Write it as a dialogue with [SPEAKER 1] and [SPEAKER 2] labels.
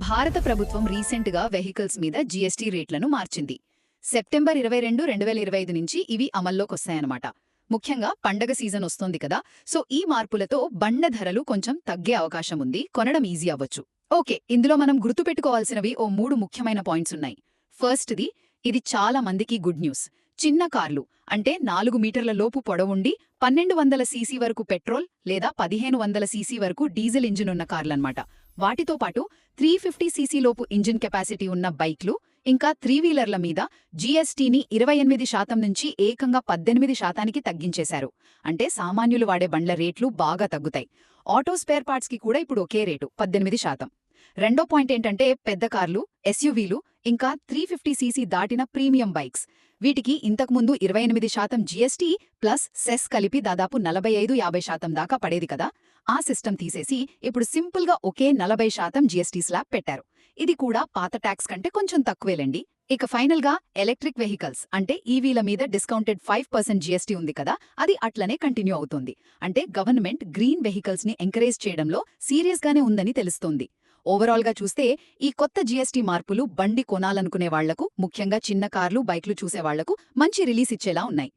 [SPEAKER 1] భారత ప్రభుత్వం రీసెంట్గా వెహికల్స్ మీద జీఎస్టీ రేట్లను మార్చింది. సెప్టెంబర్ 22, 2025 నుంచి ఇవి అమల్లోకొస్తాయన్నమాట. ముఖ్యంగా పండగ సీజన్ వస్తోంది కదా, సో ఈ మార్పులతో బండ ధరలు కొంచెం తగ్గే అవకాశం ఉంది, కొనడం ఈజీ అవ్వచ్చు. ఓకే, ఇందులో మనం గుర్తుపెట్టుకోవాల్సినవి ఓ 3 ముఖ్యమైన పాయింట్స్ ఉన్నాయి. ఫస్ట్ది, ఇది చాలా మందికి గుడ్ న్యూస్. చిన్న కార్లు అంటే 4 మీటర్ల లోపు పొడవుండి 1200 సీసీ వరకు పెట్రోల్ లేదా 1500 సీసీ వరకు డీజిల్ ఇంజిన్ ఉన్న కార్లన్నమాట. వాటితో పాటు 350 సీసీ లోపు ఇంజిన్ కెపాసిటీ ఉన్న బైక్లు, ఇంకా 3 వీలర్ల మీద జీఎస్టీని 28% నుంచి ఏకంగా 18% తగ్గించేశారు. అంటే సామాన్యులు వాడే బండ్ల రేట్లు బాగా తగ్గుతాయి. ఆటో స్పేర్ పార్ట్స్కి కూడా ఇప్పుడు ఒకే రేటు 18%. రెండో పాయింట్ ఏంటంటే పెద్ద కార్లు, ఎస్యూవీలు, ఇంకా 350 సీసీ దాటిన ప్రీమియం బైక్స్. వీటికి ఇంతకుముందు 28% జీఎస్టీ ప్లస్ సెస్ కలిపి దాదాపు 45-50% దాకా పడేది కదా. ఆ సిస్టమ్ తీసేసి ఇప్పుడు సింపుల్గా ఒకే 40% జీఎస్టీ స్లాబ్ పెట్టారు. ఇది కూడా పాత ట్యాక్స్ కంటే కొంచెం తక్కువేలండి. ఇక ఫైనల్గా ఎలక్ట్రిక్ వెహికల్స్ అంటే ఈవీల మీద డిస్కౌంటెడ్ 5% జీఎస్టీ ఉంది కదా, అది అట్లనే కంటిన్యూ అవుతుంది. అంటే గవర్నమెంట్ గ్రీన్ వెహికల్స్ ని ఎంకరేజ్ చేయడంలో సీరియస్గానే ఉందని తెలుస్తోంది. ఓవరాల్గా చూస్తే ఈ కొత్త జీఎస్టీ మార్పులు బండి కొనాలనుకునే వాళ్లకు, ముఖ్యంగా చిన్న కార్లు, బైక్లు చూసే వాళ్లకు మంచి రిలీజ్ ఇచ్చేలా ఉన్నాయి.